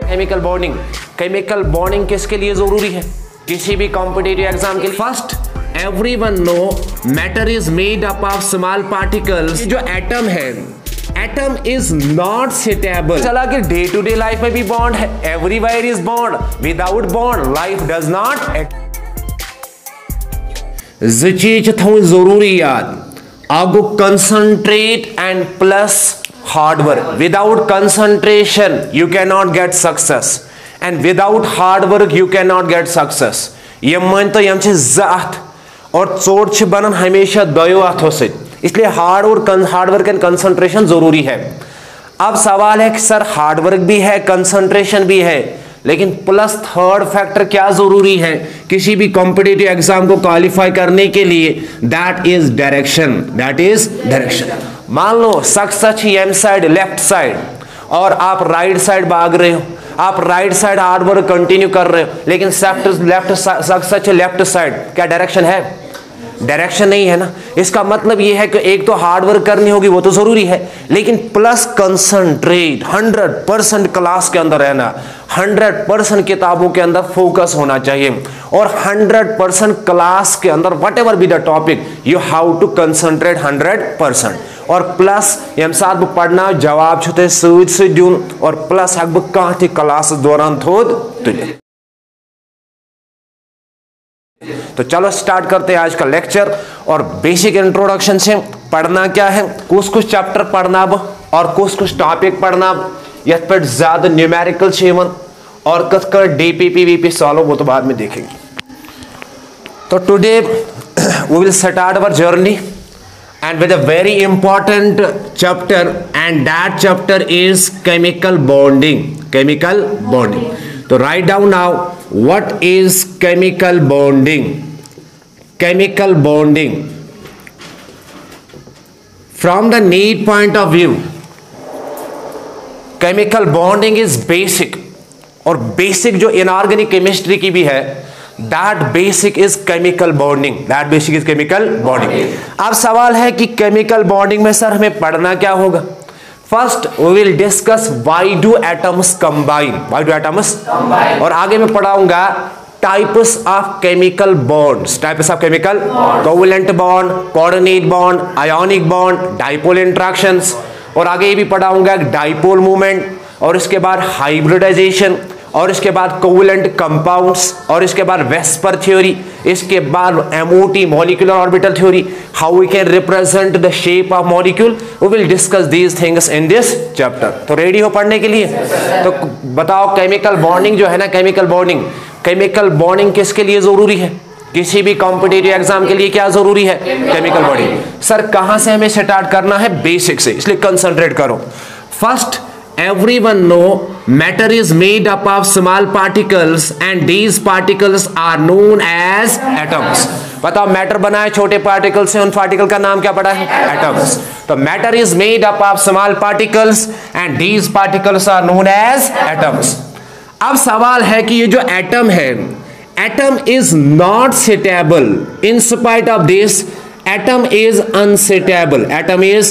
Chemical bonding, chemical bonding किसके लिए जरूरी है किसी भी कॉम्पिटिटिव एग्जाम के लिए? First, everyone no matter is made up of small particles. जो एटम है, एटम इज नॉट सुटेबल। चला कि डे टू डे लाइफ में भी बॉन्ड है, everywhere is bond, without bond life does not. चीज थो जरूरी याद, आगो concentrate and plus hard work. Without concentration you can not get success and without hard work you can not get success. ये मन तो यम ज़ और चोट बनन हमेशा दो अथों से, इसलिए हार्ड वर्क एंड कंसंट्रेशन जरूरी है। अब सवाल है कि सर हार्ड वर्क भी है, कंसंट्रेशन भी है, लेकिन प्लस थर्ड फैक्टर क्या जरूरी है किसी भी कॉम्पिटिटिव एग्जाम को क्वालिफाई करने के लिए? That is direction. That is direction. मान लो सक्सेस एम साइड लेफ्ट साइड और आप राइट साइड भाग रहे हो, आप right side hard work continue कर रहे हो, लेकिन लेफ्ट सक्सेस लेफ्ट साइड, क्या डायरेक्शन है? डायरेक्शन नहीं है ना। इसका मतलब यह है कि एक तो हार्ड वर्क करनी होगी, वो तो जरूरी है, लेकिन प्लस कंसंट्रेट, 100% क्लास के अंदर रहना, 100% किताबों के अंदर फोकस होना चाहिए और 100% क्लास के अंदर whatever be the topic you how to concentrate 100%। और प्लस यम साथ पढ़ना जवाब छुते सद दिन और प्लस हक बह कह क्लास दौरान थोद तुले। तो चलो स्टार्ट करते हैं आज का लेक्चर। और बेसिक इंट्रोडक्शन से पढ़ना क्या है, कुछ कुछ चैप्टर पढ़ना और कुछ टॉपिक पढ़ना, यथ पे ज्यादा न्यूमेरिकल और कथ कर डीपीपी वीपी सॉल्व, वो तो बाद में देखेंगे। तो today we will start our journey and with a very important chapter, and that chapter is chemical bonding. Chemical bonding. So write down now, what is chemical bonding? Chemical bonding, from the need point of view, chemical bonding is basic, और basic जो inorganic chemistry की भी है, that basic is chemical bonding. That basic is chemical bonding. अब सवाल है कि chemical bonding में सर हमें पढ़ना क्या होगा? First we will discuss why do atoms combine. Why do atoms combine? और आगे मैं पढ़ाऊंगा types of chemical bonds. Types of chemical bond. Covalent bond, coordinate bond, ionic bond, dipole interactions, और आगे ये भी पढ़ाऊंगा dipole movement, और इसके बाद hybridization, और इसके बाद कोवेलेंट कंपाउंड्स, और इसके बाद वेस्पर थ्योरी, इसके बाद MOT molecular orbital theory, how we can represent the shape of molecule. We will discuss these things in this chapter. तो रेडी हो पढ़ने के लिए? तो बताओ केमिकल बॉन्डिंग जो है ना, केमिकल बॉन्डिंग किसके लिए जरूरी है किसी भी कॉम्पिटिटिव एग्जाम के लिए? क्या जरूरी है? Chemical bonding. सर कहां से हमें स्टार्ट करना है? बेसिक से, इसलिए कंसंट्रेट करो। First, everyone know matter is made up of small particles and these particles are known as atoms. बताओ मैटर बना है छोटे पार्टिकल से, उन पार्टिकल का नाम क्या पड़ा है? एटम्स। तो matter is made up of small particles and these particles are known as atoms. अब सवाल है कि ये जो एटम है, atom is not suitable, in spite of this atom is unsuitable. Atom is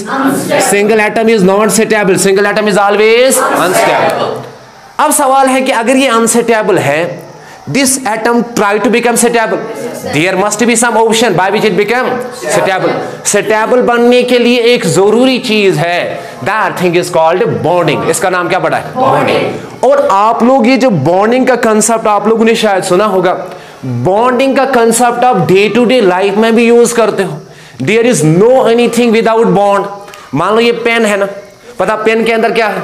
single atom is not suitable. Single atom is always unstable. अब सवाल है कि अगर ये unsuitable है, this atom try to become suitable. There must be some option by which it become suitable. Suitable बनने के लिए एक जरूरी चीज है, that thing is called bonding. इसका नाम क्या पड़ा है? Bonding. और आप लोग ये जो bonding का कंसेप्ट आप लोगों ने शायद सुना होगा, बॉन्डिंग का कंसेप्ट आप डे टू डे लाइफ में भी यूज करते हो। There is no anything without bond. मान लो ये पेन है ना, पता पेन के अंदर क्या है?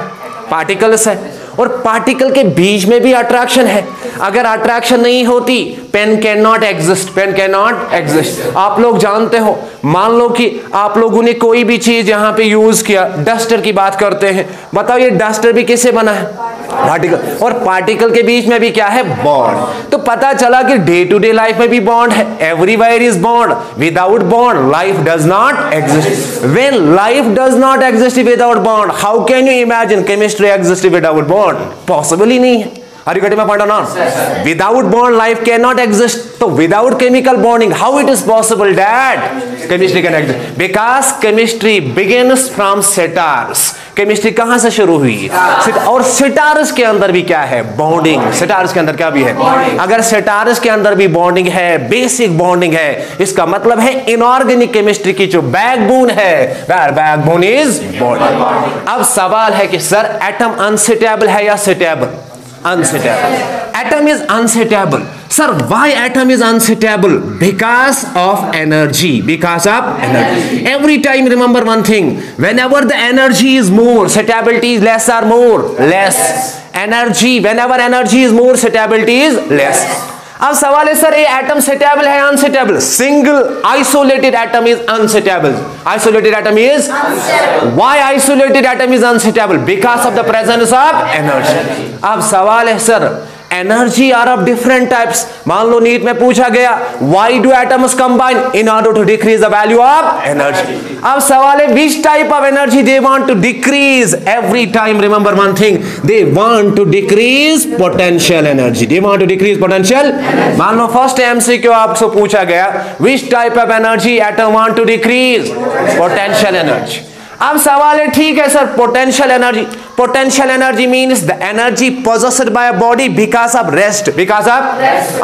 पार्टिकल्स है, और पार्टिकल के बीच में भी अट्रैक्शन है। अगर अट्रैक्शन नहीं होती pen can not exist, pen can not exist. आप लोग जानते हो, मान लो कि आप लोगों ने कोई भी चीज यहां पे यूज किया, डस्टर की बात करते हैं, बताओ ये डस्टर भी किससे बना है? पार्टिकल, और पार्टिकल के बीच में भी क्या है? बॉन्ड। तो पता चला कि डे टू डे लाइफ में भी बॉन्ड है, everywhere is bond, without bond life does not exist. When life does not exist without bond, how can you imagine chemistry exist without bond? Possible ही नहीं है। Are you getting my point or not? Without bond, life cannot exist. So without chemical bonding, how it is possible that chemistry can exist? Because chemistry begins from cetars. Chemistry कहां से शुरू हुई? और सेटारस के अंदर भी क्या है? बॉन्डिंग। सेटारस के अंदर क्या भी है? अगर सेटारस के अंदर भी बॉन्डिंग है, बेसिक बॉन्डिंग है, इसका मतलब है इनऑर्गेनिक केमिस्ट्री की जो बैकबोन है, बैकबोन इज बॉन्डिंग। अब सवाल है कि सर एटम अनसेटेबल है या settable? Unsetable. Atom is unsetable. Sir, why atom is unsetable? Because of energy. Because of energy. Every time remember one thing. Whenever the energy is more, setability is less or more? Less. Energy. Whenever energy is more, setability is less. अब सवाल है sir ये atom stable है unstable? Single isolated atom is unstable. Isolated atom is why isolated atom is unstable? Because of the presence of energy. अब सवाल है sir energy are of different types. मान लो नीट में पूछा गया why do atoms combine? In order to decrease the value of energy. अब सवाल है which type of energy they want to decrease? Every time remember one thing, they want to decrease potential energy. They want to decrease potential. मान लो first MCQ आपसे पूछा गया which type of energy atom want to decrease? Potential energy. अब सवाल है ठीक है sir potential energy. Potential energy means the energy possessed by a body because of rest, because of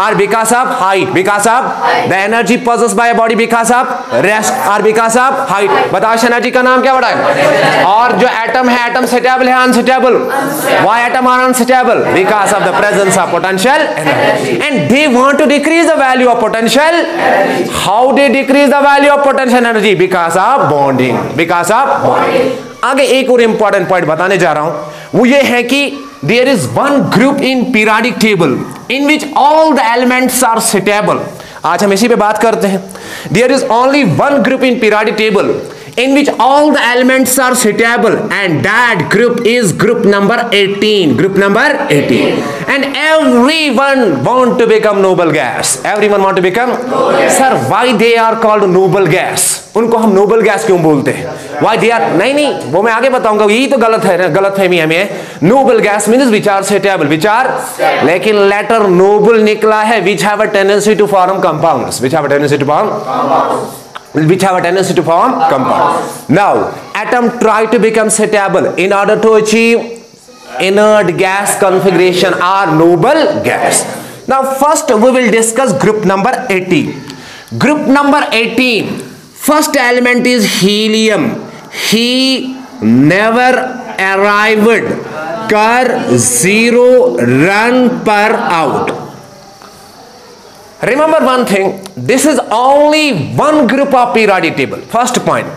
or because of height, because of the energy possessed by a body because of rest or because of height. बताओ इस energy का नाम क्या बड़ा है? और जो atom है एटम सेटेबल है अनसेटेबल? Why atom are unsetable? Because of the presence of potential energy. And they want to decrease the value of potential. How they decrease the value of potential energy? Because of bonding. Because of आगे एक और important point बताने जा रहा हूं, वो ये है कि there is one group in periodic table in which all the elements are stable. आज हम इसी पे बात करते हैं. There is only one group in periodic table in which all the elements are suitable, and that group is group number 18. Group number 18. And everyone want to become noble gas. Everyone want to become noble gas. Sir, why they are called noble gas? उनको हम noble gas क्यों बोलते हैं? Why they are? नहीं वो मैं आगे बताऊंगा. यही तो गलत है ना, गलत फहमी हमें. Noble gas means which are suitable, which are, लेकिन letter noble निकला है which have a tendency to form compounds. Which have a tendency to form compounds. Which have a tendency to form compounds. Now, atom try to become setable in order to achieve inert gas configuration or noble gas. Now, first we will discuss group number 18. Group number 18. First element is helium. He never arrived. Car 0 run per out. Remember one thing, this is only one group of periodic table. First point,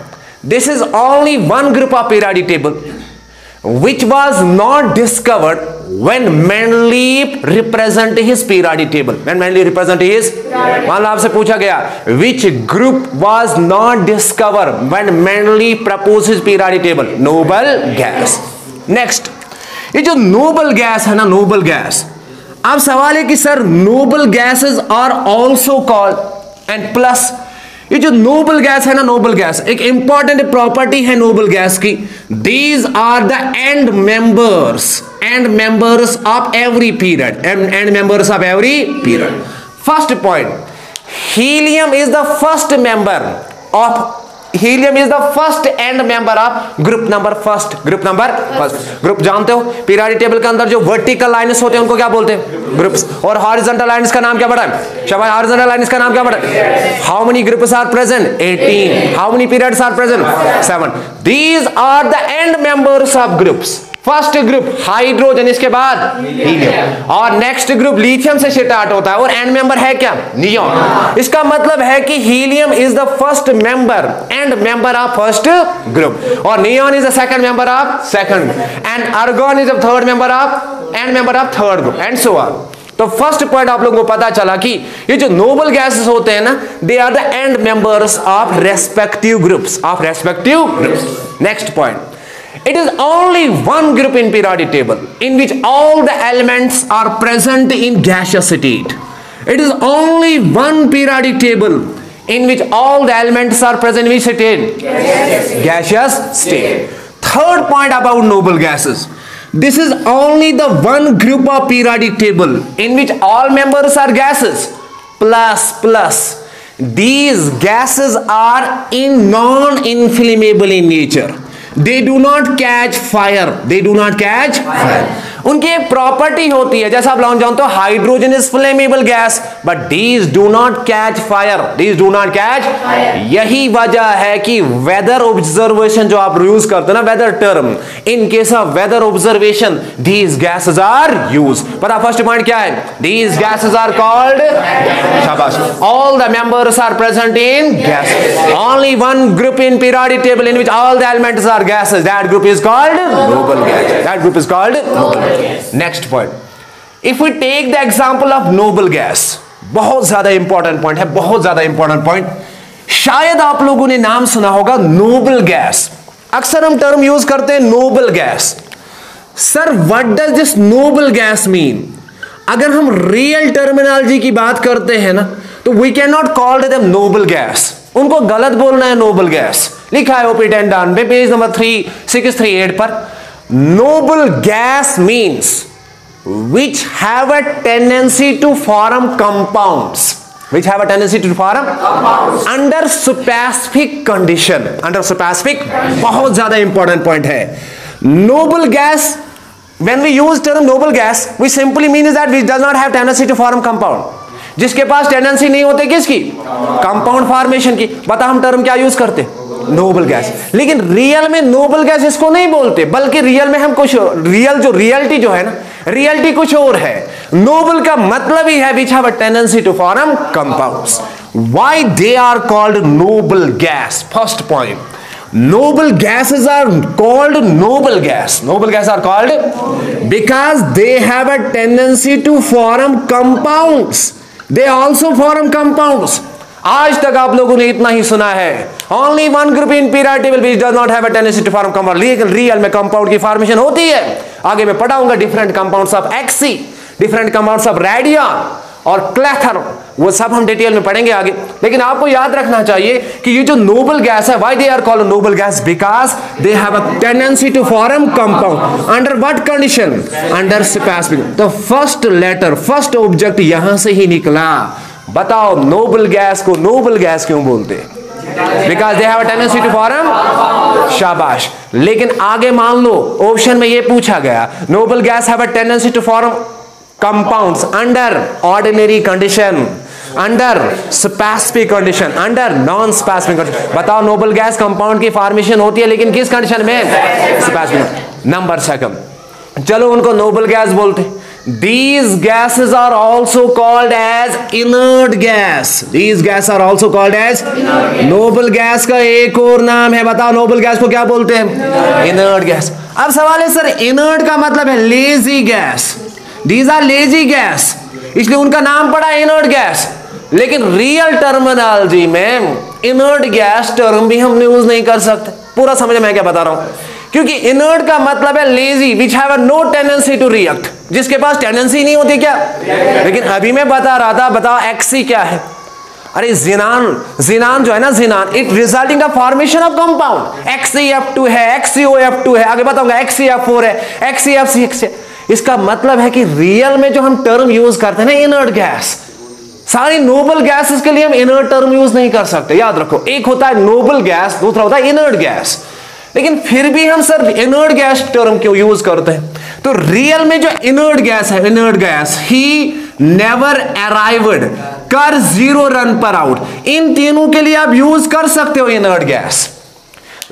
this is only one group of periodic table which was not discovered when Mendeleev represent his periodic table. When Mendeleev represent his, मान लो आपसे पूछा गया which group was not discovered when Mendeleev proposed his periodic table? Noble gas. Next, ये जो noble gas है ना, noble gas. अब सवाल है कि sir noble gases are also called and plus ये जो नोबल गैस है ना, नोबल गैस एक इंपॉर्टेंट प्रॉपर्टी है नोबल गैस की. These are the end members of every period. End members of every period. First point, helium is the first member of Helium is the first end member of group number first. Group number first. Group जानते हो periodic table के अंदर जो vertical lines होते हैं उनको क्या बोलते हैं? ग्रुप्स. और हॉरिजॉन्टल लाइन्स का नाम क्या पड़ा है? शाबाश. हॉरिजॉन्टल लाइन्स का नाम क्या पड़ा है? How many groups are present? 18. How many periods are present? 7. These are the end members of groups. First group hydrogen, इसके बाद हीलियम, और नेक्स्ट ग्रुप लिथियम से स्टार्ट होता है और एंड मेंबर है क्या? नियॉन. इसका मतलब है कि helium is the first member and member of first group, और neon is the second member of second, and argon is the third member of and member of third group, and so on. तो first point आप लोगों को पता चला कि ये जो नोबल गैसेस होते हैं ना, they are the end members of respective groups. Next point, it is only one group in periodic table in which all the elements are present in gaseous state. It is only one periodic table in which all the elements are present in which state? Gaseous state. Third point about noble gases. This is only the one group of periodic table in which all members are gases. Plus. These gases are non-inflammable in nature. They do not catch fire. उनकी एक property होती है, जैसा आप लोग जानते हो, hydrogen is flammable gas, but these do not catch fire. यही वजह है कि वेदर ऑब्जर्वेशन जो आप यूज करते हो ना, weather term, in case of weather observation these gases are use. पता फर्स्ट पॉइंट क्या है? दीज गैसेस आर कॉल्ड, शाबाश, all the members are present in gas. Only one group in periodic table in which all the elements are gases, that group is called noble gas. Next point, if we take the example of noble gas, बहुत ज्यादा important point है, बहुत ज्यादा important point. शायद आप लोगों ने नाम सुना होगा नोबल गैस. अक्सर हम टर्म यूज करते हैं noble gas. Sir what does this noble gas mean? अगर हम रियल टर्मिनोलॉजी की बात करते हैं ना, तो we can not call them noble gas. उनको गलत बोलना है नोबल गैस. लिखा है ओपी 10 डाउन पे पेज नंबर 3638 पर. Noble gas means which have a tendency to form compounds, under specific condition. बहुत ज्यादा इंपॉर्टेंट पॉइंट है. Noble gas, when we use term noble gas, we simply mean is that which does not have tendency to form compound. जिसके पास tendency नहीं होती किसकी? Compound formation की. बता हम टर्म क्या यूज करते? Noble gas. लेकिन रियल में नोबल गैस इसको नहीं बोलते, बल्कि रियल में हम कुछ रियलिटी जो है ना, रियलिटी कुछ और है. नोबल का मतलब ही है which have a tendency to form compounds. Why they are called noble gas? First point, noble gases are called noble gas. Noble gas are called because they have a tendency to form compounds. They also form compounds. आज तक आप लोगों ने इतना ही सुना है, only one group in periodic table which does not have a tendency to form compound. लेकिन रियल में कंपाउंड की फॉर्मेशन होती है. आगे मैं पढ़ाऊंगा डिफरेंट कंपाउंड्स ऑफ एक्सी, डिफरेंट कंपाउंड्स ऑफ रेडियन और क्लेथर, वो सब हम डिटेल में पढ़ेंगे आगे. लेकिन आपको याद रखना चाहिए कि ये जो नोबल गैस है, why they are called noble gas? Because they have a tendency to form compound. Under what condition? Under specific. तो फर्स्ट लेटर, फर्स्ट ऑब्जेक्ट यहां से ही निकला. बताओ नोबल गैस को नोबल गैस क्यों बोलते? Because they have a tendency to form. शाबाश. लेकिन आगे मान लो ऑप्शन में ये पूछा गया, noble gas have a tendency to form compounds under ordinary condition, under specific condition, under non-specific condition. बताओ नोबल गैस कंपाउंड की फॉर्मेशन होती है, लेकिन किस कंडीशन में? स्पेसिफिक. नंबर सेकंड, चलो उनको नोबल गैस बोलते. These gases are also called as inert gas. These gas are also called as noble gas का एक और नाम है. बताओ नोबल गैस को क्या बोलते हैं? Inert gas. अब सवाल है सर, इनर्ट का मतलब है lazy gas. These are lazy gas, इसलिए उनका नाम पड़ा इनर्ट गैस. लेकिन रियल टर्मिनोलॉजी में इनर्ट गैस टर्म भी हम यूज नहीं कर सकते. पूरा समझ में क्या बता रहा हूं? क्योंकि इनर्ट का मतलब है lazy, which have no tendency to react, जिसके पास टेंडेंसी नहीं होती क्या. लेकिन अभी मैं बता रहा था, बताओ एक्सी क्या है? अरे जिनान जो है ना, xenon, it resulting the formation of compound. XeF2 है, XeOF2 है, आगे बताऊंगा XeF4 है, XeF6 है. इसका मतलब है कि रियल में जो हम टर्म यूज करते हैं ना, इनर्ट गैस, सारी नोबल गैसेस के लिए हम इनर्ट टर्म यूज नहीं कर सकते. याद रखो, एक होता है नोबल गैस, दूसरा होता है इनर्ट गैस. लेकिन फिर भी हम सर इनर्ट गैस टर्म क्यों यूज करते हैं? तो रियल में जो इनर्ट गैस है, इनर्ट गैस, ही नेवर अराइव्ड, कर जीरो, रन पर आउट, इन तीनों के लिए आप यूज कर सकते हो इनर्ट गैस.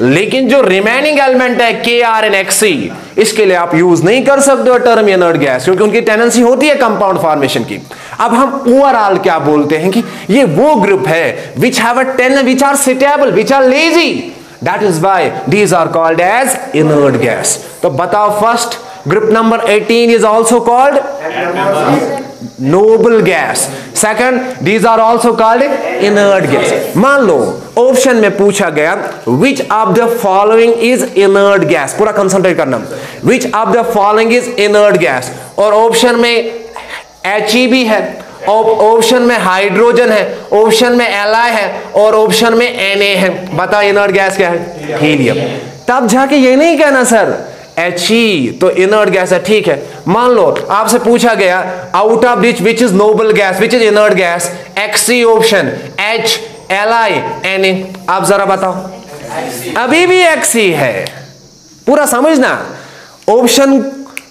लेकिन जो रिमेनिंग एलिमेंट है KR और XC, इसके लिए आप यूज नहीं कर सकते हो टर्म इनर्ट गैस, क्योंकि उनकी टेंडेंसी होती है कंपाउंड फॉर्मेशन की. अब हम ओवरऑल क्या बोलते हैं कि ये वो ग्रुप है which have a tendency, which are suitable, which are lazy. That is why these are called as inert gas. तो बताओ first group number 18 is also called noble gas. Second, these are also called inert gas. मान लो option में पूछा गया which of the following is inert gas. पूरा concentrate करना, which of the following is inert gas. और option में He भी है, ऑप्शन में हाइड्रोजन है, ऑप्शन में Li है और ऑप्शन में Na है. बता इनर्ट गैस क्या है? हीलियम. तब जाके ये नहीं कहना सर He, तो इनर्ट गैस है, ठीक है। मान लो आपसे पूछा गया out of which is noble gas, which is inert gas, XC option, H, Li, Na, आप जरा बताओ। अभी भी XC है, पूरा समझना। Option,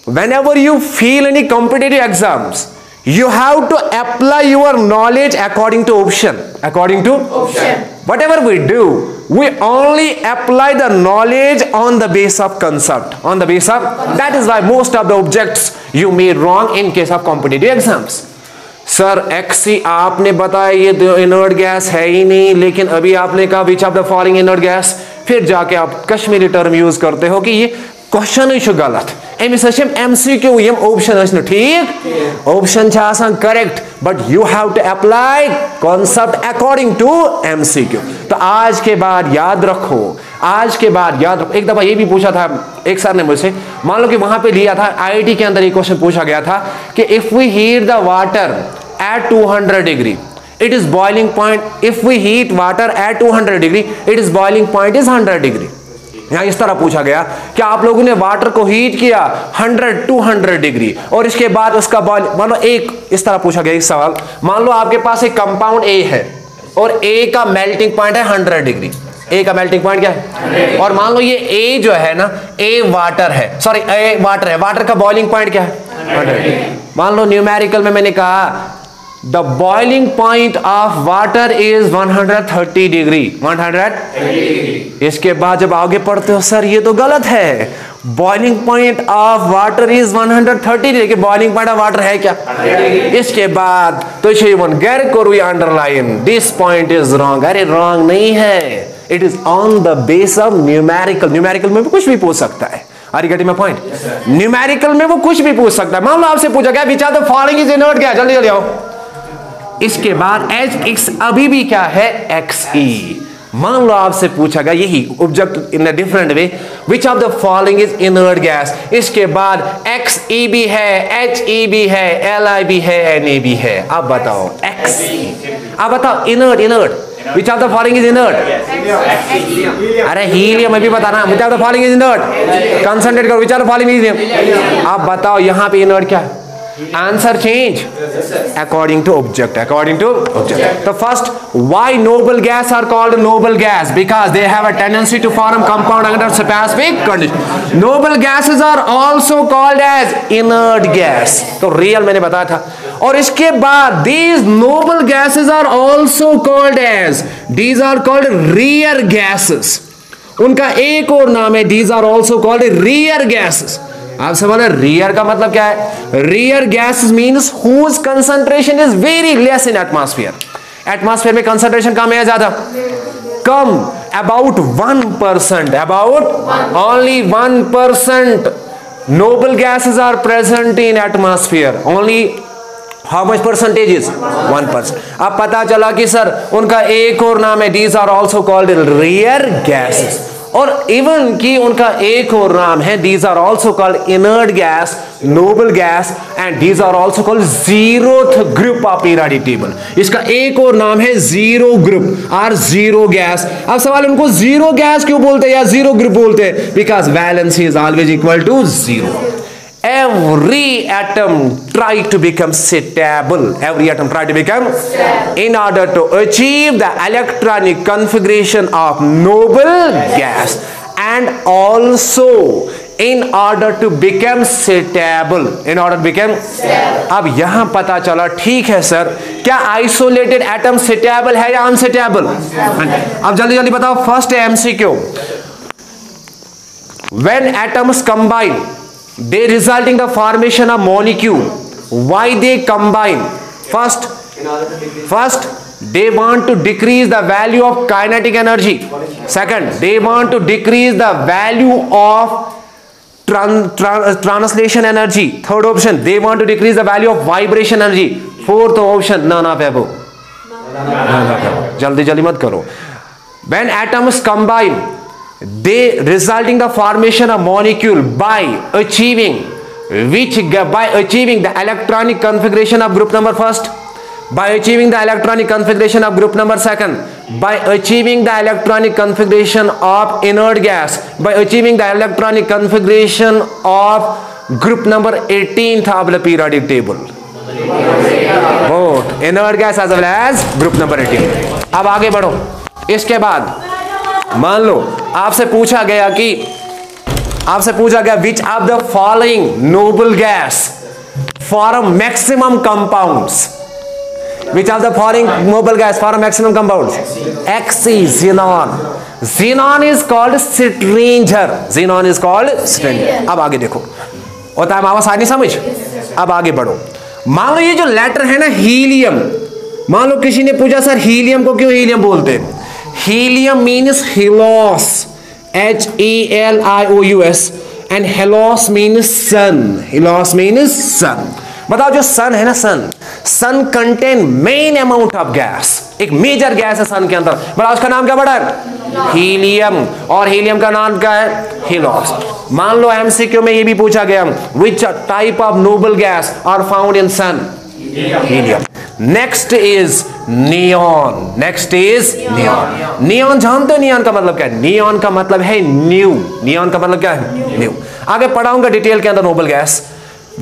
whenever you feel any competitive exams, you have to apply your knowledge according to option. Whatever we do, we only apply the knowledge on the base of concept, that is why most of the objects you made wrong in case of competitive exams. Sir XC आपने बताया ये तो inert gas है ही नहीं, लेकिन अभी आपने कहा विच of the following inert gas, फिर जाके आप कश्मीरी टर्म यूज करते हो कि ये क्वेश्चन ही गलत, MCQ यम ऑप्शन ठीक, option correct, but you have to apply concept according to MCQ। तो आज के बाद याद रखो, एक दफा ये भी पूछा था एक सर ने मुझसे, मान लो कि वहां पे लिया था IIT के अंदर एक क्वेश्चन पूछा गया था कि if we heat the water at 200 degree it is boiling point, if we heat water at 200 degree it is boiling point is 100 degree. यहां इस तरह पूछा गया कि आप लोगों ने वाटर को हीट किया 200 डिग्री और इसके बाद उसका बॉइल, मान लो एक इस तरह पूछा गया एक सवाल, मान लो आपके पास एक कंपाउंड A है और A का मेल्टिंग पॉइंट है 100 डिग्री, A का मेल्टिंग पॉइंट क्या है, और मान लो ये A जो है ना, A वाटर है, सॉरी A वाटर है, वाटर का बॉइलिंग पॉइंट क्या है 100। मान लो न्यूमेरिकल में मैंने कहा the boiling point of water is 130 degree, 130। इसके बाद जब आगे पढ़ते हो सर ये तो गलत है, boiling point of water is 130 degree, boiling point of water है क्या, इसके बाद तो गैर को underline this point is wrong, अरे रॉन्ग नहीं है, it is on the base of numerical. Numerical में भी कुछ भी पूछ सकता है, are you getting my point? Numerical में वो कुछ भी पूछ सकता है। मान लो आपसे पूछा गया which of the following is inert gas, जल्दी जल्दी आओ। इसके बाद Hx अभी भी क्या है XE। मान लो आपसे पूछा गया यही object in a different way, which of the following is inert gas, इसके बाद XE भी है, HE भी है, Li भी है, Na भी है। अब बताओ XE, अब बताओ inert, which of the following is inert, अरे हीलियम अभी बताना, which of the following is inert, concentrate करो, which of the following is helium. अब बताओ यहां पे इनर्ट क्या है, answer change according to object, so first, why noble gas are called noble gas? Because they have a tendency to form compound under specific condition. Noble gases are also called as inert gas, तो real मैंने बताया था। और इसके बाद these noble gases are also called as, these are called rear gases, उनका एक और नाम है, these are also called rear gases। आप समझ रहे, रियर का मतलब क्या है, rare gas means whose concentration is very less in atmosphere, atmosphere में कंसंट्रेशन कम है ज्यादा, कम, about 1%, about only 1% noble gases are present in atmosphere, only how much percentage is 1%। अब पता चला कि सर उनका एक और नाम है, these are also called rare gases, और इवन की उनका एक और नाम है, these are also called inert gas, noble gas, and these are also called zeroth group of periodic table। इसका एक और नाम है जीरो ग्रुप और जीरो गैस। अब सवाल उनको जीरो गैस क्यों बोलते हैं या जीरो ग्रुप बोलते हैं, because valency is always equal to zero. Every atom try to become stable, in order to achieve the electronic configuration of noble gas, and also in order to become stable, अब यहां पता चला, ठीक है sir, क्या isolated atom stable है या unstable? अब जल्दी जल्दी बताओ, first MCQ, when atoms combine they resulting the formation of molecule, why they combine? First they want to decrease the value of kinetic energy, second they want to decrease the value of translation energy, third option they want to decrease the value of vibration energy, fourth option none of above, जल्दी जल्दी मत करो। when atoms combine they resulting the formation of molecule by achieving the electronic configuration of group number first, by achieving the electronic configuration of group number second, by achieving the electronic configuration of inert gas, by achieving the electronic configuration of group number 18th of the periodic table. Both inert gas as well as group number 18. अब आगे बढ़ो। इसके बाद मान लो आपसे पूछा गया which of the following noble gas form maximum compounds? Which of the following noble gas form maximum compounds? Xy, xenon. Xenon is called stranger. Xenon is called stranger. अब आगे देखो, होता है आवाज नहीं समझ? अब आगे बढ़ो। मान लो ये जो लेटर है ना हीलियम, मान लो किसी ने पूछा सर हीलियम को क्यों हीलियम बोलते हैं? Helium means helios, HELIOUS, and helios means sun. Helios means sun. बताओ जो सन है ना, sun contain main amount of gas, एक मेजर गैस है सन के अंदर। बताओ उसका नाम क्या पड़ा है? हीलियम। और हीलियम का नाम क्या है? हेलोस। मान लो एमसीक्यू में ये भी पूछा गया, which type of noble gas are found in sun? Helium. Next is neon. Next is neon. Neon जानते हो नियॉन का मतलब क्या है? नियॉन का मतलब है न्यू। नियॉन का मतलब क्या है? न्यू। आगे पढ़ाऊंगा डिटेल के अंदर Nobel gas.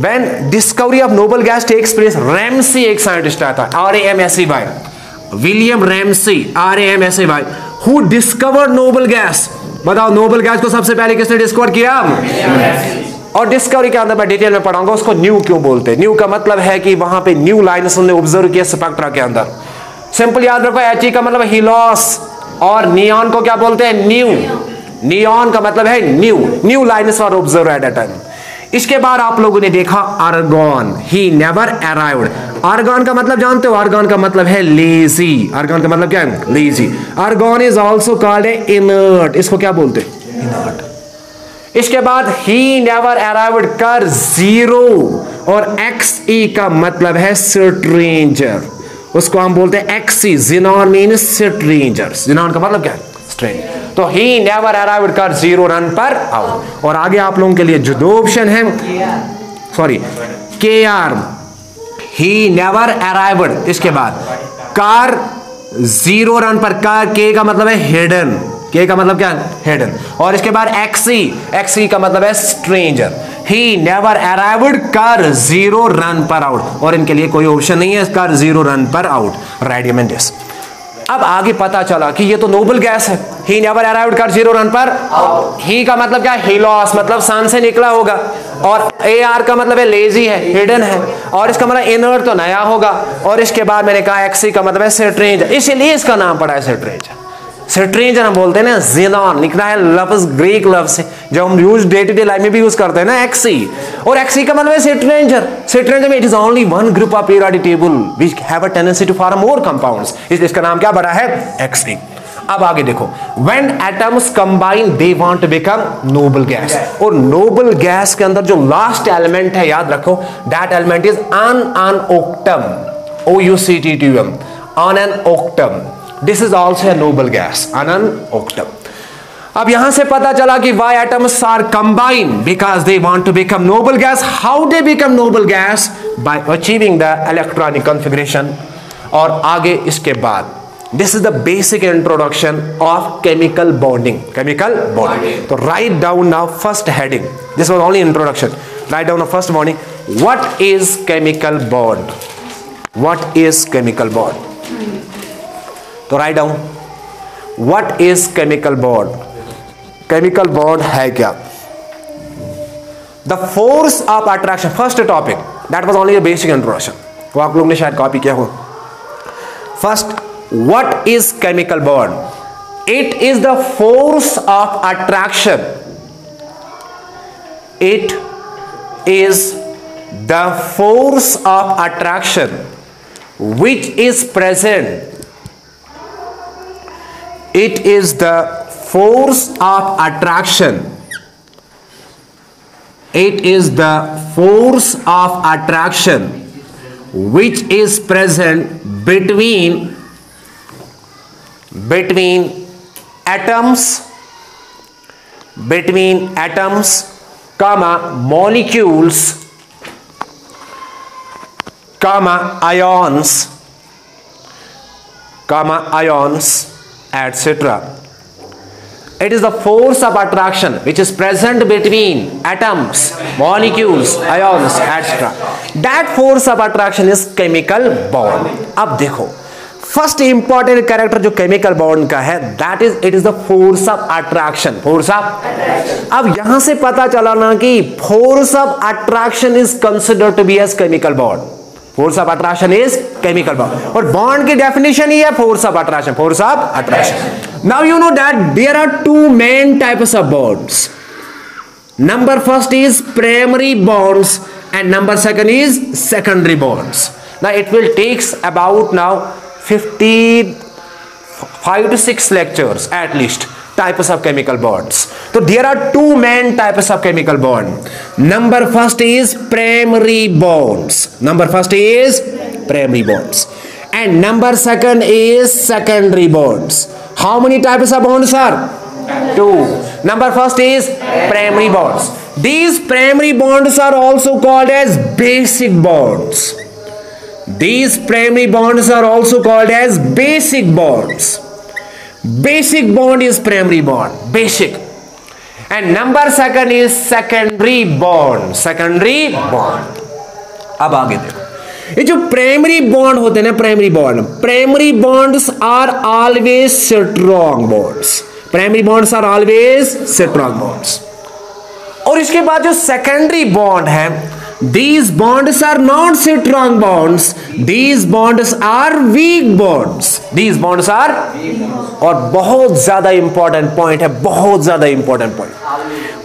When discovery of noble gas takes place, Ramsay एक साइंटिस्ट आया था, RAMSEY, William Ramsay, RAMSEY, who discovered noble gas। बताओ नोबल गैस को सबसे पहले किसने डिस्कवर किया? और डिस्कवरी के अंदर मैं डिटेल में पढ़ाऊंगा उसको न्यू क्यों बोलते हैं। न्यू का मतलब है कि वहां पे न्यू लाइन्स उन्होंने ऑब्जर्व किया स्पेक्ट्रा के अंदर। सिंपल याद रखो, HE का मतलब हिलोस और नियॉन को क्या बोलते हैं? न्यू। नियॉन का मतलब है new lines were observe at a time. इसके बाद आप लोगों ने देखा argon, he never arrived. Argon का मतलब जानते हो? आर्गन का मतलब है लेजी। आर्गन का मतलब क्या है? Lazy. Argon is also called a inert. इसको क्या बोलते हैं? इनर्ट। इसके बाद ही नेवर अराइव्ड कर जीरो, और XE का मतलब है स्ट्रेंजर। उसको हम बोलते हैं XE। Xenon means stranger. Xenon का मतलब क्या है? स्ट्रेंजर। तो ही नेवर अराइव्ड कर जीरो रन पर आउट। और आगे आप लोगों के लिए जो दो ऑप्शन है, सॉरी, KR, ही नेवर अराइव्ड। इसके बाद कार जीरो रन पर, कार के का मतलब है हिडन। के का मतलब क्या है? हिडन। और इसके बाद XE का मतलब है स्ट्रेंजर। ही नेवर अराइव्ड कर जीरो रन पर आउट। और इनके लिए कोई ऑप्शन नहीं है, कर जीरो रन पर आउट। Radium and this. अब आगे पता चला कि ये तो नोबल गैस है। ही नेवर अराइव्ड कर जीरो रन पर। ही का मतलब क्या है? हिलोस, मतलब सन से निकला होगा। और AR का मतलब है लेजी है, हिडन है। और इसका मतलब इनर्ट तो नया होगा। और इसके बाद मैंने कहा XE का मतलब है स्ट्रेंजर, इसलिए इसका नाम पड़ा है स्ट्रेंजर। स्ट्रेंजर हम बोलते हैं ना, ज़ीनॉन लिखना है लफ्ज, ग्रीक लफ्ज है जो हम use day to day life में भी यूज करते हैं ना, XE। और XE का मतलब है स्ट्रेंजर। स्ट्रेंजर में it is only one group of periodic table which have a tendency to form more compounds, इसलिए इसका नाम क्या बड़ा है? XE। अब आगे देखो, when atoms combine they want to become noble gas. और नोबल गैस के अंदर जो लास्ट एलिमेंट है, याद रखो, that element is an octum, OUCTTUM, an octum। This is also a noble gas, an octum। अब यहां से पता चला कि why atoms are combined, because they want to become noble gas। How they become noble gas? By achieving the electronic configuration। और आगे इसके बाद this is the basic introduction of chemical bonding। chemical bonding। तो write down now first heading, this was only introduction, write down the first bonding। what is chemical bond? what is chemical bond? तो write down, what is chemical bond? Chemical bond है क्या? The force of attraction, first topic, that was only a basic introduction, वो आप लोगों ने शायद copy किया हो। First, what is chemical bond? It is the force of attraction. It is the force of attraction which is present। It is the force of attraction। It is the force of attraction which is present between atoms, comma molecules, comma ions, comma ions, etc. It is the force of attraction which is present between atoms, molecules, ions, etc. That force of attraction is chemical bond. अब देखो first important character जो chemical bond का है, that is it is the force of attraction. Force of, अब यहां से पता चला ना कि force of attraction is considered to be as chemical bond. Force of attraction is chemical bond, और बॉन्ड की डेफिनेशन ही है force of attraction. Force of attraction. Now you know that there are two main types of bonds. Number first is primary bonds and number second is secondary bonds. Now it will takes about now 5 to 6 lectures at least types of chemical bonds. So there are two main types of chemical bond. Number first is primary bonds. Number first is primary bonds, and number second is secondary bonds. How many types of bonds are? Two. Number first is primary bonds. These primary bonds are also called as basic bonds. These primary bonds are also called as basic bonds. Basic bond is primary bond, basic. And number second is secondary bond. Secondary bond. अब आगे देखो, ये जो primary bond होते हैं ना, primary bonds are always strong bonds. Primary bonds are always strong bonds. और इसके बाद जो सेकेंडरी बॉन्ड है, these bonds are not strong bonds, these bonds are weak bonds. These bonds are, और बहुत ज्यादा इंपॉर्टेंट पॉइंट है, बहुत ज्यादा important point.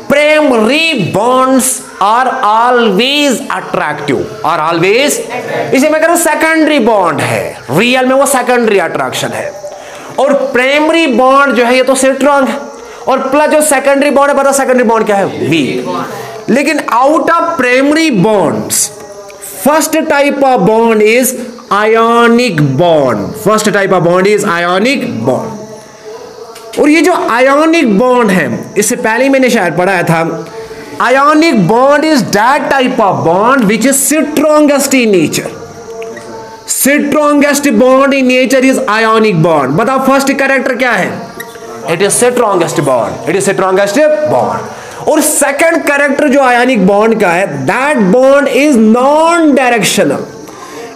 Primary bonds are always attractive, are always. इसे मैं कह रहा हूं सेकेंडरी बॉन्ड है, रियल में वो सेकेंडरी अट्रैक्शन है. और प्राइमरी बॉन्ड जो है ये तो स्ट्रॉन्ग है, और प्लस जो सेकेंडरी बॉन्ड है, बताओ सेकेंडरी बॉन्ड क्या है? वीक. लेकिन out of primary bonds first type of bond is ionic bond. First type of bond is ionic bond. और ये जो आयोनिक बॉन्ड है, इससे पहले मैंने शायद पढ़ाया था, ionic bond is that type of bond which is strongest in nature. Strongest bond in nature is ionic bond. बताओ फर्स्ट कैरेक्टर क्या है? It is strongest bond. It is strongest bond. और सेकंड कैरेक्टर जो ionic bond का है, that bond is non directional.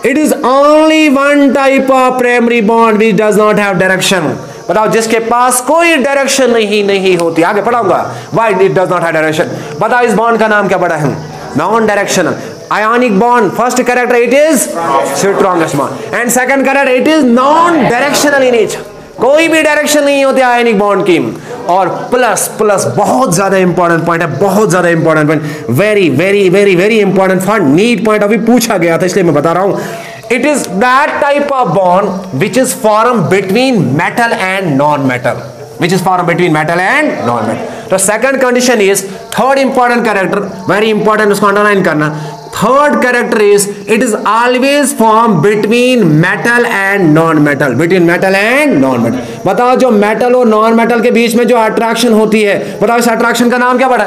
It is only one type of primary bond which does not have direction. बताओ जिसके पास कोई direction नहीं होती. आगे पढ़ाऊंगा why it does not have direction. बताओ इस बॉन्ड का नाम क्या पढ़ा है? Non directional. Ionic bond first character it is strongest bond, and second character it is non directional in nature. कोई भी डायरेक्शन नहीं होती आयोनिक बॉन्ड की. और प्लस बहुत ज्यादा इंपॉर्टेंट पॉइंट है, बहुत ज्यादा important point, very very very very important for NEET point. अभी पूछा गया था इसलिए मैं बता रहा हूं. It is that type of bond which is form between metal and non metal. which is formed between metal and non-metal. तो second condition is, third important character, very important, उसको underline करना. Third character is, it is always formed between metal and non-metal. Between metal and non-metal. बताओ जो metal और non-metal के बीच में जो attraction होती है, बताओ इस attraction का नाम क्या पड़ा?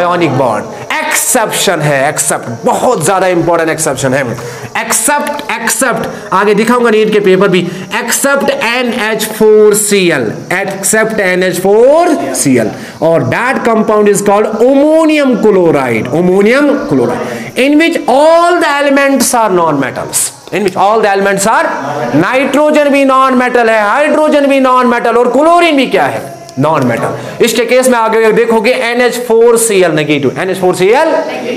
Ionic bond. एक्सेप्शन है, एक्सेप्ट, बहुत ज्यादा इंपॉर्टेंट एक्सेप्शन है. एक्सेप्ट आगे दिखाऊंगा नीट के पेपर भी. एक्सेप्ट NH4Cl, एक्सेप्ट NH4Cl, और that compound is called ammonium chloride. Ammonium chloride in which all the elements are non metals. In which all the elements are, nitrogen भी non metal है, hydrogen भी non metal, और chlorine भी क्या है? Non metal. इसके case में आगे देखोगे NH4Cl नेगेटिव. NH4Cl,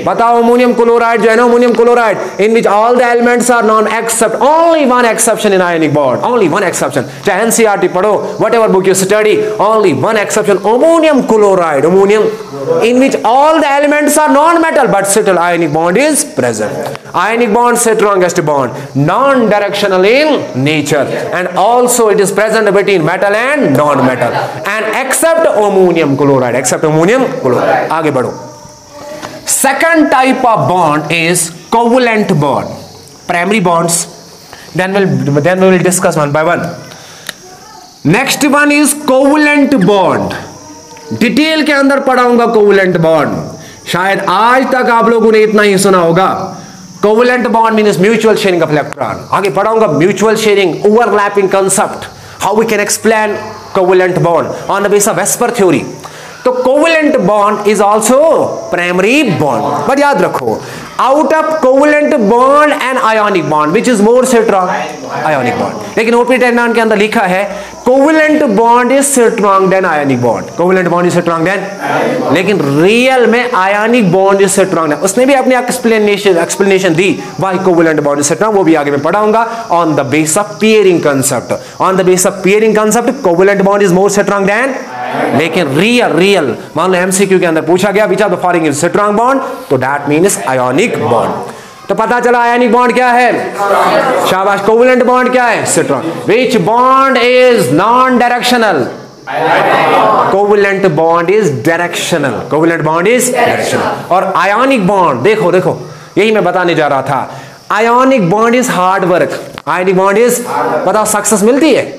बताओ अमोनियम क्लोराइड जो है ना, ammonium chloride in which all the elements are non except only one exception in ionic bond. Only one exception. चाहे NCERT पढ़ो, whatever book you study, only one exception, ammonium chloride. Ammonium in which all the elements are non-metal but still ionic bond is present. Ionic bond is the strongest bond, non-directional in nature, and also it is present between metal and non-metal, and except ammonium chloride. Except ammonium chloride. आगे बढ़ो. Second type of bond is covalent bond. Primary bonds. Then we will discuss one by one. Next one is covalent bond. Detail के अंदर पढ़ाऊंगा covalent bond. शायद आज तक आप लोगों ने इतना ही सुना होगा. Covalent bond means mutual sharing of electron. आगे पढ़ाऊंगा mutual sharing, overlapping concept, how we can explain covalent bond on the base of VSEPR theory. तो covalent bond is also primary bond, but याद रखो out of covalent bond and ionic bond which is more strong, ionic bond. लेकिन ओपी टेक्नॉन के अंदर लिखा है covalent bond is strong than ionic bond, covalent bond is strong then, लेकिन real में ionic bond is strong then. उसने भी अपनी एक्सप्लेनेशन दी why covalent bond is strong, वो भी आगे मैं पढ़ाऊंगा on the base of pairing concept. On the base of pairing concept covalent bond is more strong then, लेकिन रियल मान लो एमसीक्यू के अंदर पूछा गया which are the following is strong bond, तो दैट मीन्स आयोनिक बॉन्ड। तो पता चला आयोनिक बॉन्ड क्या है, शाबाश। कोवेलेंट बॉन्ड क्या है, strong. Which bond is non directional, covalent bond is directional, covalent bond is directional. और आयोनिक बॉन्ड देखो देखो यही मैं बताने जा रहा था, ionic bond is hard work, ionic bond is, बताओ सक्सेस मिलती है,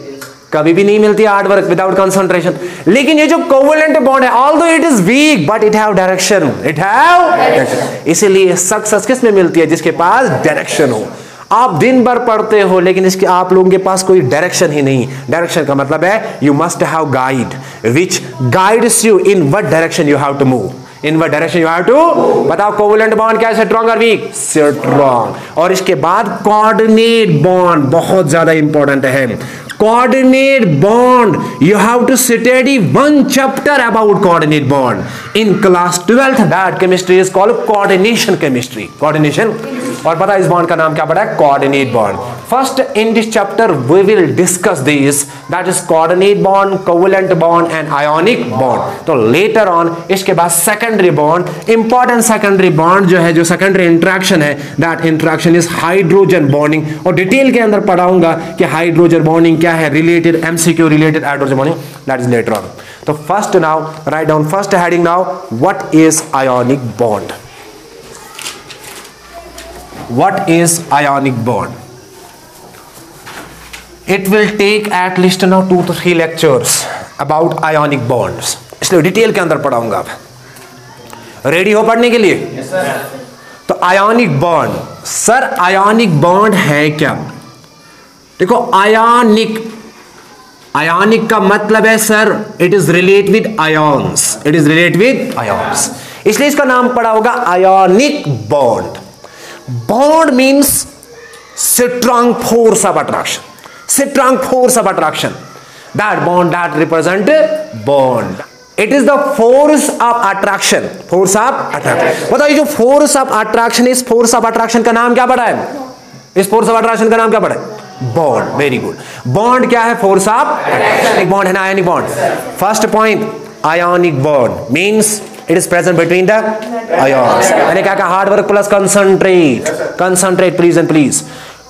कभी भी नहीं मिलती हार्ड वर्क विदाउट कंसंट्रेशन। लेकिन ये जो कोवेलेंट बॉन्ड है although it is weak but it have direction, it have direction, इसीलिए सक्सेस किस में मिलती है, जिसके पास डायरेक्शन हो। आप दिन भर पढ़ते हो लेकिन इसके आप लोगों के पास कोई डायरेक्शन ही नहीं। डायरेक्शन का मतलब है you must have guide which guides you in what direction you have to move, in what direction you have to. बताओ कोवेलेंट बॉन्ड क्या है, स्ट्रॉन्ग और वीक, स्ट्रॉन्ग। और इसके बाद कोऑर्डिनेट बॉन्ड बहुत ज्यादा इंपॉर्टेंट है। Coordinate bond you have to study one chapter about coordinate bond in class 12th, that chemistry is called coordination chemistry, coordination। और पता इस बॉन्ड का नाम क्या पड़ा है, coordinate bond. First in this chapter we will discuss this, that is coordinate bond, covalent bond and ionic bond. तो later on इसके बाद secondary bond, important secondary bond जो है, जो सेकेंडरी इंटरेक्शन है, that interaction is hydrogen bonding. और detail के अंदर पढ़ाऊंगा कि हाइड्रोजन बॉन्डिंग क्या है, related MCQ related hydrogen bonding, that is later on. तो first now write down first heading now, what is ionic bond, what is ionic bond? It will take at least now 2 to 3 lectures about ionic bonds, इसलिए detail के अंदर पढ़ाऊंगा। आप ready हो पढ़ने के लिए? yes, sir. तो ionic bond, sir ionic bond है क्या? देखो आयोनिक, आयोनिक का मतलब है sir it is relate with ions, it is relate with ions, इसलिए इसका नाम पड़ा होगा ionic bond. Bond means strong force of attraction, strong force of attraction. That bond that represent bond. It is the force of attraction, force of attraction। बताओ ये जो force of attraction, इस force of attraction का नाम क्या पड़ा है, इस force of attraction का नाम क्या पड़ा है, bond। Very good. बॉन्ड क्या है, force of attraction। एक बॉन्ड है ना ionic bond. First point, ionic bond means it is present between the ions। मैंने क्या कहा, hard work plus concentrate, concentrate please and please,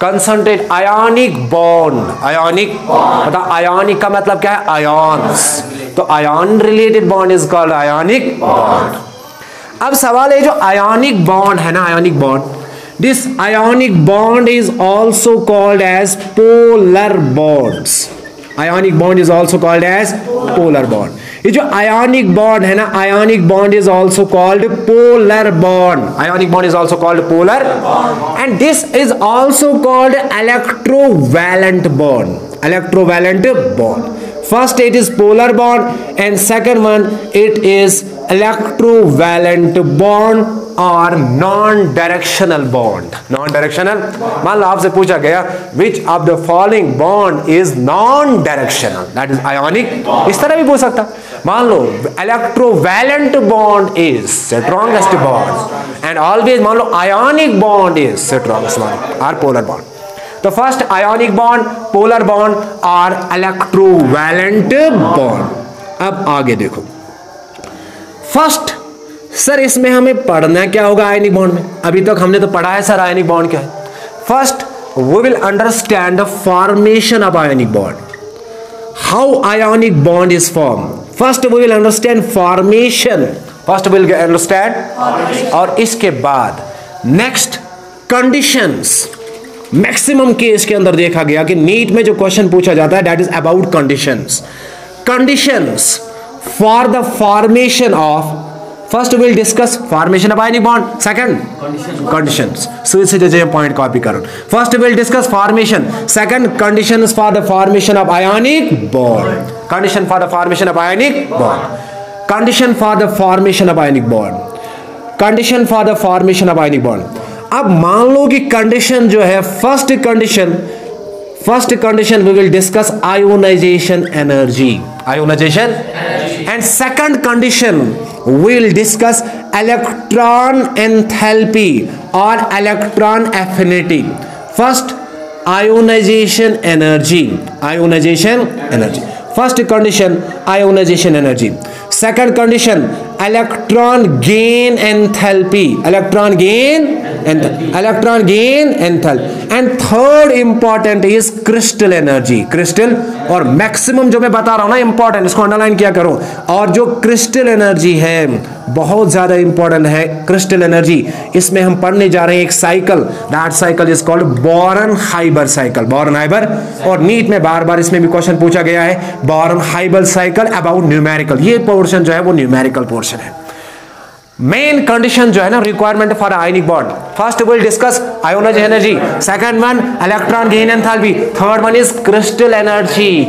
concentrate. Ionic bond, ionic मतलब ionic का मतलब क्या है, आयॉन्स, तो ion related bond is called ionic bond. अब सवाल है जो आयोनिक बॉन्ड है ना, ionic bond, this ionic bond is also called as polar bonds. Ionic bond is also called as polar bond. ये जो आयोनिक बॉन्ड है ना, ionic bond is also called polar bond, ionic bond is also called polar, and this is also called electrovalent bond, electrovalent bond. First it is polar bond and second one it is electrovalent bond और non directional bond, non directional. मान लो आपसे पूछा गया which of the following bond is non directional, that is ionic, इस तरह भी पूछ सकता। मान लो electrovalent bond is strongest bond and always मान लो ionic bond is strongest bond और पोलर बॉन्ड। तो first ionic bond, polar bond और इलेक्ट्रोवैलेंट बॉन्ड। अब आगे देखो, फर्स्ट सर इसमें हमें पढ़ना क्या होगा आयोनिक बॉन्ड में, अभी तक हमने तो पढ़ा है सर आयोनिक बॉन्ड क्या है। First we will understand the formation of ionic bond, how ionic bond is form. First we will understand formation, first we will understand, और इसके बाद नेक्स्ट कंडीशंस। मैक्सिमम केस के अंदर देखा गया कि नीट में जो क्वेश्चन पूछा जाता है that is about conditions, conditions for the formation of first will discuss formation of ionic bond, second conditions. सुई से पॉइंट कॉपी करो। First will discuss formation, second conditions for the formation of ionic bond, condition for the formation of ionic bond, condition for the formation of ionic bond, condition for the formation of ionic bond. अब मान लो कि condition जो है, first condition we will discuss ionization energy, ionization, and second condition we will discuss electron enthalpy or electron affinity. First, ionization energy, first condition ionization energy, second condition electron gain enthalpy, and third important is crystal energy, crystal, और maximum जो मैं बता रहा हूं ना important, इसको underline किया करो। और जो क्रिस्टल एनर्जी है बहुत ज्यादा इंपॉर्टेंट है, क्रिस्टल एनर्जी। इसमें हम पढ़ने जा रहे हैं एक cycle, that cycle is called Born Haber cycle, Born Haber. और नीट में बार बार इसमें भी क्वेश्चन पूछा गया है, बोरन-हाइबर साइकिल अबाउट न्यूमेरिकल। ये पोर्शन जो है वो न्यूमेरिकल पोर्शन है। मेन कंडीशन जो है ना requirement for ionic bond, first will discuss ionization energy, second one electron gain enthalpy, third one is crystal energy.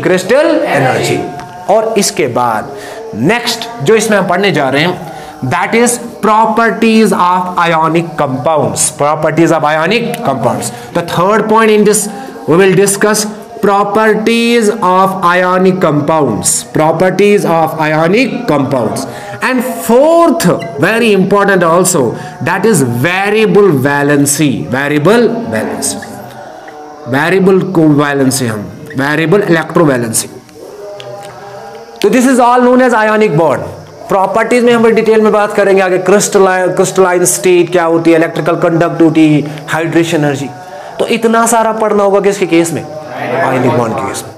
और इसके बाद नेक्स्ट जो इसमें हम पढ़ने जा रहे हैं that is properties of ionic compounds, the third point in this we will discuss properties of ionic compounds, and fourth very important also, that is variable covalency, variable electrovalency. तो this is all known as ionic bond. Properties में हम detail में बात करेंगे आगे, crystalline state क्या होती है, इलेक्ट्रिकल कंडक्टिविटी, हाइड्रेशन एनर्जी। तो इतना सारा पढ़ना होगा किसके केस में, आयनिक बॉन्ड के केस में।